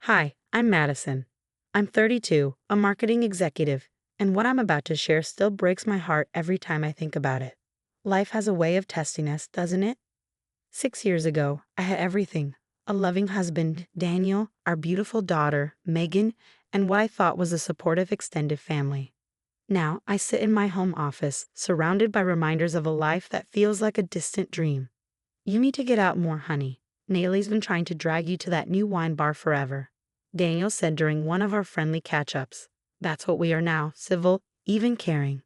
Hi, I'm Madison. I'm 32, a marketing executive, and what I'm about to share still breaks my heart every time I think about it. Life has a way of testing us, doesn't it? 6 years ago, I had everything: a loving husband, Daniel, our beautiful daughter, Megan, and what I thought was a supportive extended family. Now, I sit in my home office, surrounded by reminders of a life that feels like a distant dream. You need to get out more, honey. Nayeli's been trying to drag you to that new wine bar forever, Daniel said during one of our friendly catch-ups. That's what we are now, civil, even caring.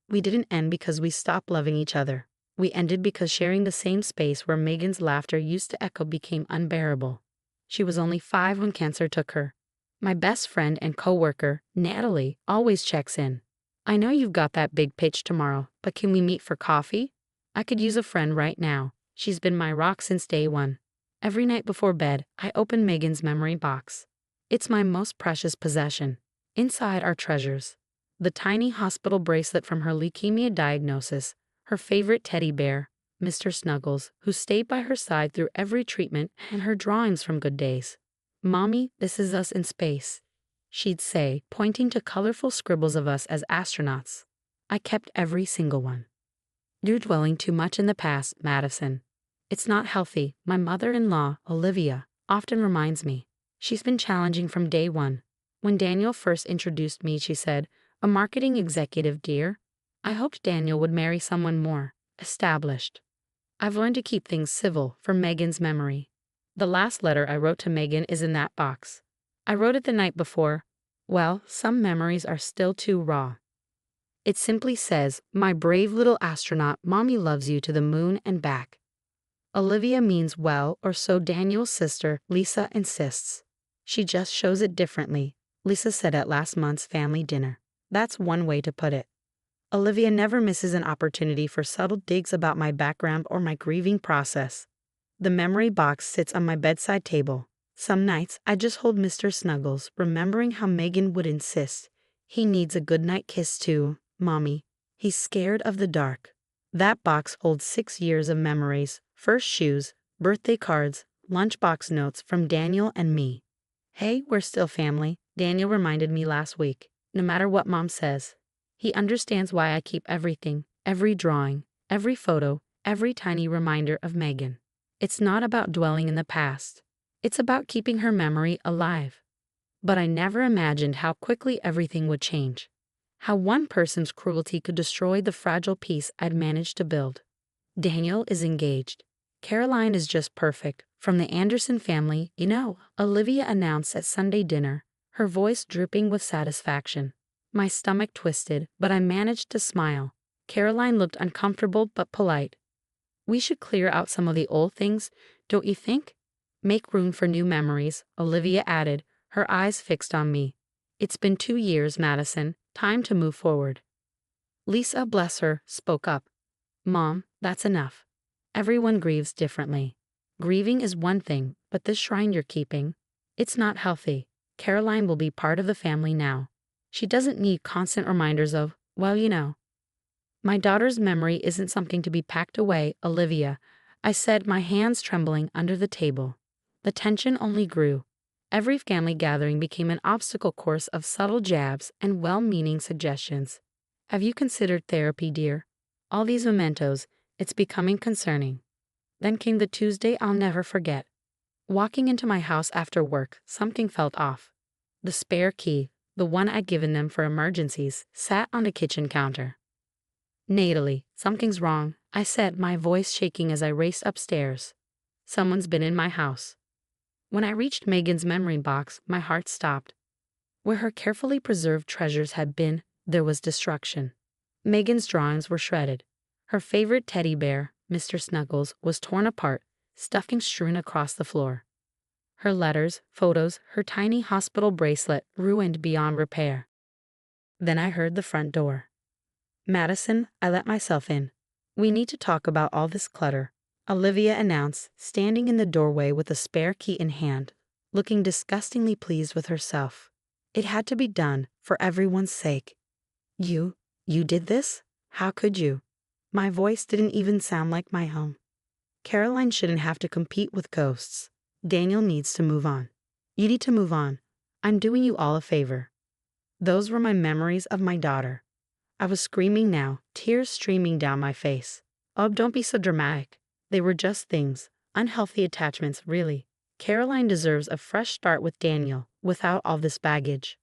We didn't end because we stopped loving each other. We ended because sharing the same space where Megan's laughter used to echo became unbearable. She was only 5 when cancer took her. My best friend and coworker, Natalie, always checks in. I know you've got that big pitch tomorrow, but can we meet for coffee? I could use a friend right now. She's been my rock since day one. Every night before bed, I open Megan's memory box. It's my most precious possession. Inside are treasures: the tiny hospital bracelet from her leukemia diagnosis, her favorite teddy bear, Mr. Snuggles, who stayed by her side through every treatment, and her drawings from good days. "Mommy, this is us in space," she'd say, pointing to colorful scribbles of us as astronauts. I kept every single one. "You're dwelling too much in the past, Madison. It's not healthy," my mother-in-law, Olivia, often reminds me. She's been challenging from day one. When Daniel first introduced me, she said, "A marketing executive, dear." I hoped Daniel would marry someone more established. I've learned to keep things civil for Megan's memory. The last letter I wrote to Megan is in that box. I wrote it the night before. Well, some memories are still too raw. It simply says, "My brave little astronaut, Mommy loves you to the moon and back." Olivia means well, or so Daniel's sister, Lisa, insists. She just shows it differently, Lisa said at last month's family dinner. That's one way to put it. Olivia never misses an opportunity for subtle digs about my background or my grieving process. The memory box sits on my bedside table. Some nights, I just hold Mr. Snuggles, remembering how Megan would insist. "He needs a goodnight kiss too, Mommy. He's scared of the dark." That box holds 6 years of memories: first shoes, birthday cards, lunchbox notes from Daniel and me. "Hey, we're still family," Daniel reminded me last week. "No matter what Mom says." He understands why I keep everything, every drawing, every photo, every tiny reminder of Megan. It's not about dwelling in the past. It's about keeping her memory alive. But I never imagined how quickly everything would change. How one person's cruelty could destroy the fragile peace I'd managed to build. Daniel is engaged. Caroline is just perfect, from the Anderson family, you know, Olivia announced at Sunday dinner, her voice drooping with satisfaction. My stomach twisted, but I managed to smile. Caroline looked uncomfortable but polite. "We should clear out some of the old things, don't you think? Make room for new memories," Olivia added, her eyes fixed on me. "It's been 2 years, Madison. Time to move forward." Lisa, bless her, spoke up. "Mom, that's enough. Everyone grieves differently. Grieving is one thing, but this shrine you're keeping, it's not healthy. Caroline will be part of the family now. She doesn't need constant reminders of, well, you know." "My daughter's memory isn't something to be packed away, Olivia," I said, my hands trembling under the table. The tension only grew. Every family gathering became an obstacle course of subtle jabs and well-meaning suggestions. "Have you considered therapy, dear? All these mementos, it's becoming concerning." Then came the Tuesday I'll never forget. Walking into my house after work, something felt off. The spare key, the one I'd given them for emergencies, sat on the kitchen counter. "Natalie, something's wrong," I said, my voice shaking as I raced upstairs. "Someone's been in my house." When I reached Megan's memory box, my heart stopped. Where her carefully preserved treasures had been, there was destruction. Megan's drawings were shredded. Her favorite teddy bear, Mr. Snuggles, was torn apart, stuffing strewn across the floor. Her letters, photos, her tiny hospital bracelet ruined beyond repair. Then I heard the front door. "Madison," I let myself in. "We need to talk about all this clutter," Olivia announced, standing in the doorway with a spare key in hand, looking disgustingly pleased with herself. It had to be done, for everyone's sake. You did this? How could you?" My voice didn't even sound like my own. "Caroline shouldn't have to compete with ghosts. Daniel needs to move on." You need to move on. I'm doing you all a favor. Those were my memories of my daughter. I was screaming now, tears streaming down my face. Oh, don't be so dramatic. They were just things, unhealthy attachments, really. Caroline deserves a fresh start with Daniel, without all this baggage.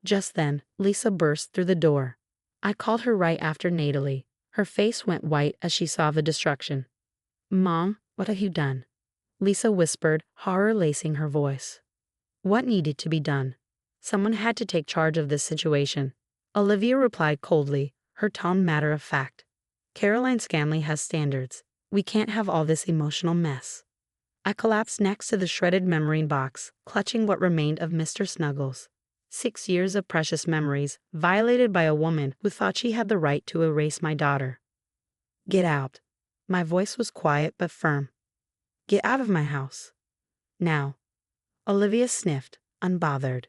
Just then, Lisa burst through the door. I called her right after Natalie. Her face went white as she saw the destruction. Mom, what have you done? Lisa whispered, horror lacing her voice. What needed to be done? Someone had to take charge of this situation. Olivia replied coldly, her tone matter of fact. Caroline's family has standards. We can't have all this emotional mess. I collapsed next to the shredded memory box, clutching what remained of Mr. Snuggles. 6 years of precious memories, violated by a woman who thought she had the right to erase my daughter. Get out. My voice was quiet but firm. Get out of my house. Now. Olivia sniffed, unbothered.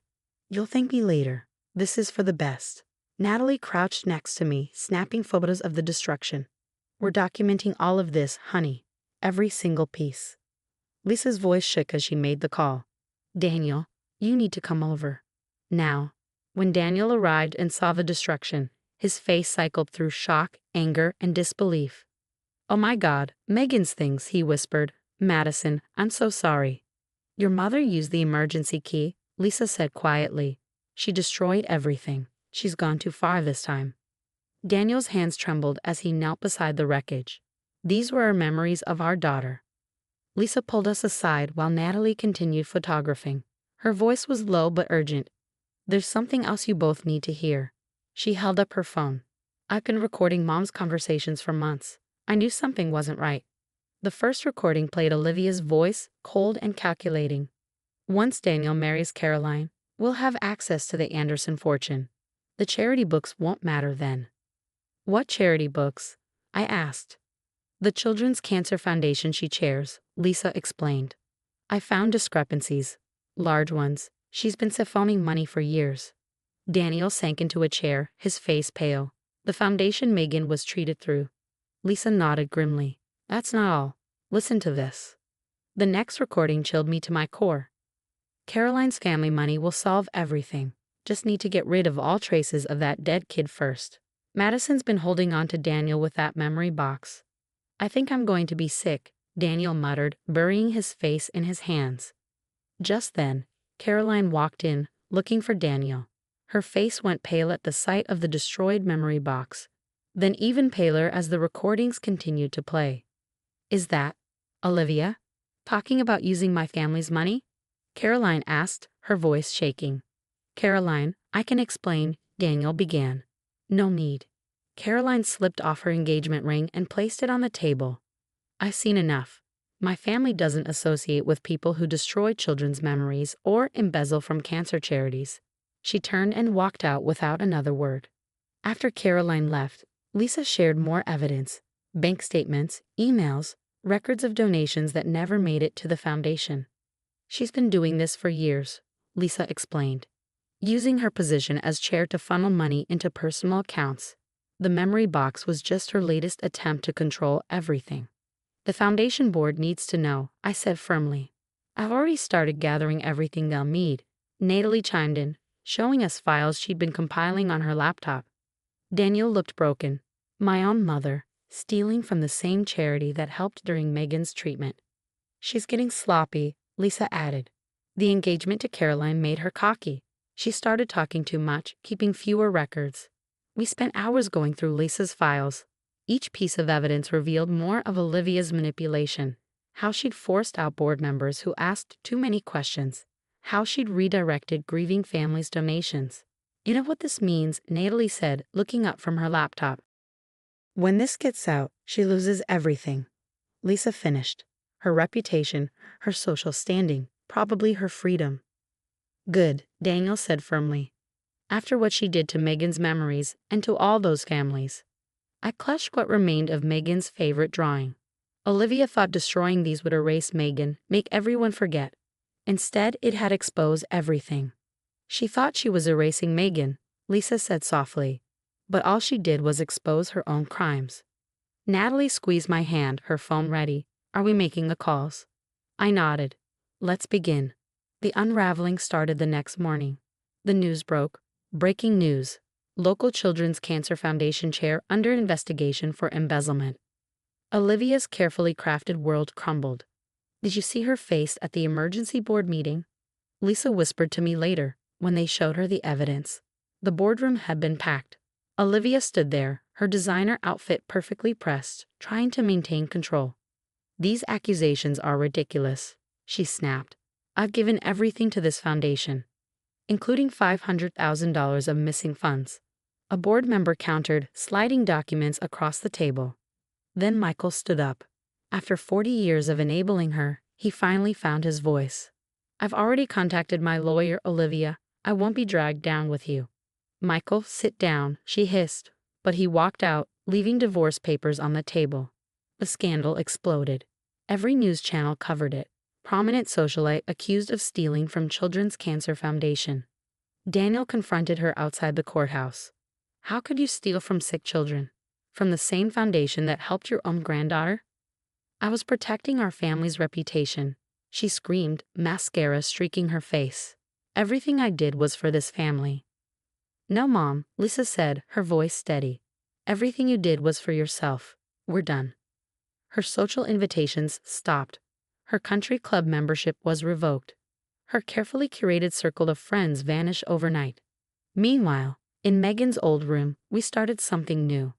You'll thank me later. This is for the best. Natalie crouched next to me, snapping photos of the destruction. We're documenting all of this, honey. Every single piece. Lisa's voice shook as she made the call. Daniel, you need to come over. Now. When Daniel arrived and saw the destruction, his face cycled through shock, anger, and disbelief. Oh my God, Megan's things, he whispered. Madison, I'm so sorry. Your mother used the emergency key, Lisa said quietly. She destroyed everything. She's gone too far this time. Daniel's hands trembled as he knelt beside the wreckage. These were our memories of our daughter. Lisa pulled us aside while Natalie continued photographing. Her voice was low but urgent. There's something else you both need to hear. She held up her phone. I've been recording Mom's conversations for months. I knew something wasn't right. The first recording played Olivia's voice, cold and calculating. Once Daniel marries Caroline, we'll have access to the Anderson fortune. The charity books won't matter then. What charity books? I asked. The Children's Cancer Foundation she chairs, Lisa explained. I found discrepancies. Large ones. She's been siphoning money for years. Daniel sank into a chair, his face pale. The foundation Megan was treated through. Lisa nodded grimly. That's not all. Listen to this. The next recording chilled me to my core. Caroline's family money will solve everything. Just need to get rid of all traces of that dead kid first. Madison's been holding on to Daniel with that memory box. I think I'm going to be sick, Daniel muttered, burying his face in his hands. Just then, Caroline walked in, looking for Daniel. Her face went pale at the sight of the destroyed memory box, then even paler as the recordings continued to play. Is that Olivia? Talking about using my family's money? Caroline asked, her voice shaking. Caroline, I can explain, Daniel began. No need. Caroline slipped off her engagement ring and placed it on the table. I've seen enough. My family doesn't associate with people who destroy children's memories or embezzle from cancer charities. She turned and walked out without another word. After Caroline left, Lisa shared more evidence. Bank statements, emails, records of donations that never made it to the foundation. She's been doing this for years, Lisa explained. Using her position as chair to funnel money into personal accounts. The memory box was just her latest attempt to control everything. The foundation board needs to know, I said firmly. I've already started gathering everything they'll need, Natalie chimed in, showing us files she'd been compiling on her laptop. Daniel looked broken. My own mother, stealing from the same charity that helped during Megan's treatment. She's getting sloppy, Lisa added. The engagement to Caroline made her cocky. She started talking too much, keeping fewer records. We spent hours going through Lisa's files. Each piece of evidence revealed more of Olivia's manipulation. How she'd forced out board members who asked too many questions. How she'd redirected grieving families' donations. You know what this means, Natalie said, looking up from her laptop. When this gets out, she loses everything. Lisa finished. Her reputation, her social standing, probably her freedom. Good, Daniel said firmly. After what she did to Megan's memories and to all those families. I clutched what remained of Megan's favorite drawing. Olivia thought destroying these would erase Megan, make everyone forget. Instead, it had exposed everything. She thought she was erasing Megan, Lisa said softly. But all she did was expose her own crimes. Natalie squeezed my hand, her phone ready. Are we making the calls? I nodded. Let's begin. The unraveling started the next morning. The news broke. Breaking news. Local Children's Cancer Foundation chair under investigation for embezzlement. Olivia's carefully crafted world crumbled. Did you see her face at the emergency board meeting? Lisa whispered to me later, when they showed her the evidence. The boardroom had been packed. Olivia stood there, her designer outfit perfectly pressed, trying to maintain control. These accusations are ridiculous, she snapped. I've given everything to this foundation, including $500,000 of missing funds. A board member countered, sliding documents across the table. Then Michael stood up. After 40 years of enabling her, he finally found his voice. I've already contacted my lawyer, Olivia. I won't be dragged down with you. Michael, sit down, she hissed, but he walked out, leaving divorce papers on the table. The scandal exploded. Every news channel covered it. Prominent socialite accused of stealing from Children's Cancer Foundation. Daniel confronted her outside the courthouse. How could you steal from sick children? From the same foundation that helped your own granddaughter? I was protecting our family's reputation, she screamed, mascara streaking her face. Everything I did was for this family. No, Mom, Lisa said, her voice steady. Everything you did was for yourself. We're done. Her social invitations stopped. Her country club membership was revoked. Her carefully curated circle of friends vanished overnight. Meanwhile, in Megan's old room, we started something new.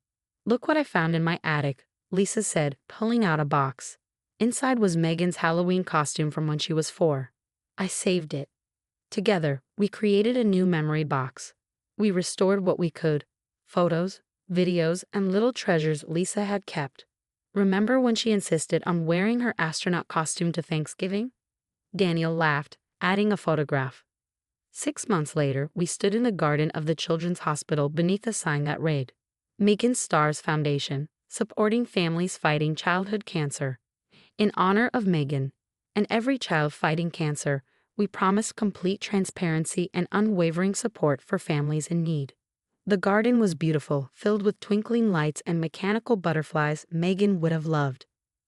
Look what I found in my attic, Lisa said, pulling out a box. Inside was Megan's Halloween costume from when she was 4. I saved it. Together, we created a new memory box. We restored what we could: photos, videos, and little treasures Lisa had kept. Remember when she insisted on wearing her astronaut costume to Thanksgiving? Daniel laughed, adding a photograph. 6 months later, we stood in the garden of the Children's Hospital beneath a sign that read, Megan Stars Foundation, supporting families fighting childhood cancer. In honor of Megan and every child fighting cancer, we promise complete transparency and unwavering support for families in need. The garden was beautiful, filled with twinkling lights and mechanical butterflies Megan would have loved.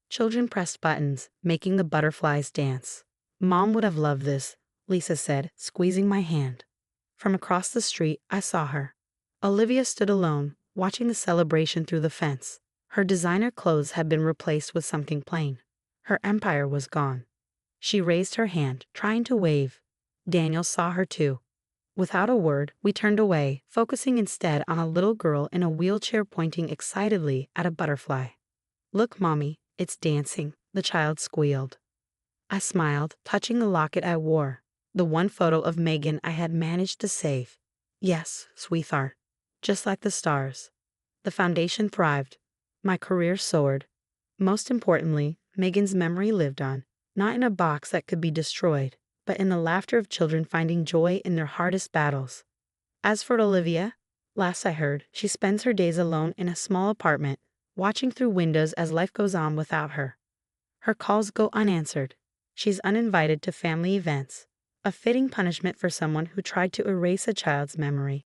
Children pressed buttons, making the butterflies dance. Mom would have loved this, Lisa said, squeezing my hand. From across the street, I saw her. Olivia stood alone, watching the celebration through the fence. Her designer clothes had been replaced with something plain. Her empire was gone. She raised her hand, trying to wave. Daniel saw her too. Without a word, we turned away, focusing instead on a little girl in a wheelchair pointing excitedly at a butterfly. Look, Mommy, it's dancing, the child squealed. I smiled, touching the locket I wore, the one photo of Megan I had managed to save. Yes, sweetheart, just like the stars. The foundation thrived. My career soared. Most importantly, Megan's memory lived on, not in a box that could be destroyed, but in the laughter of children finding joy in their hardest battles. As for Olivia, last I heard, she spends her days alone in a small apartment, watching through windows as life goes on without her. Her calls go unanswered. She's uninvited to family events, a fitting punishment for someone who tried to erase a child's memory.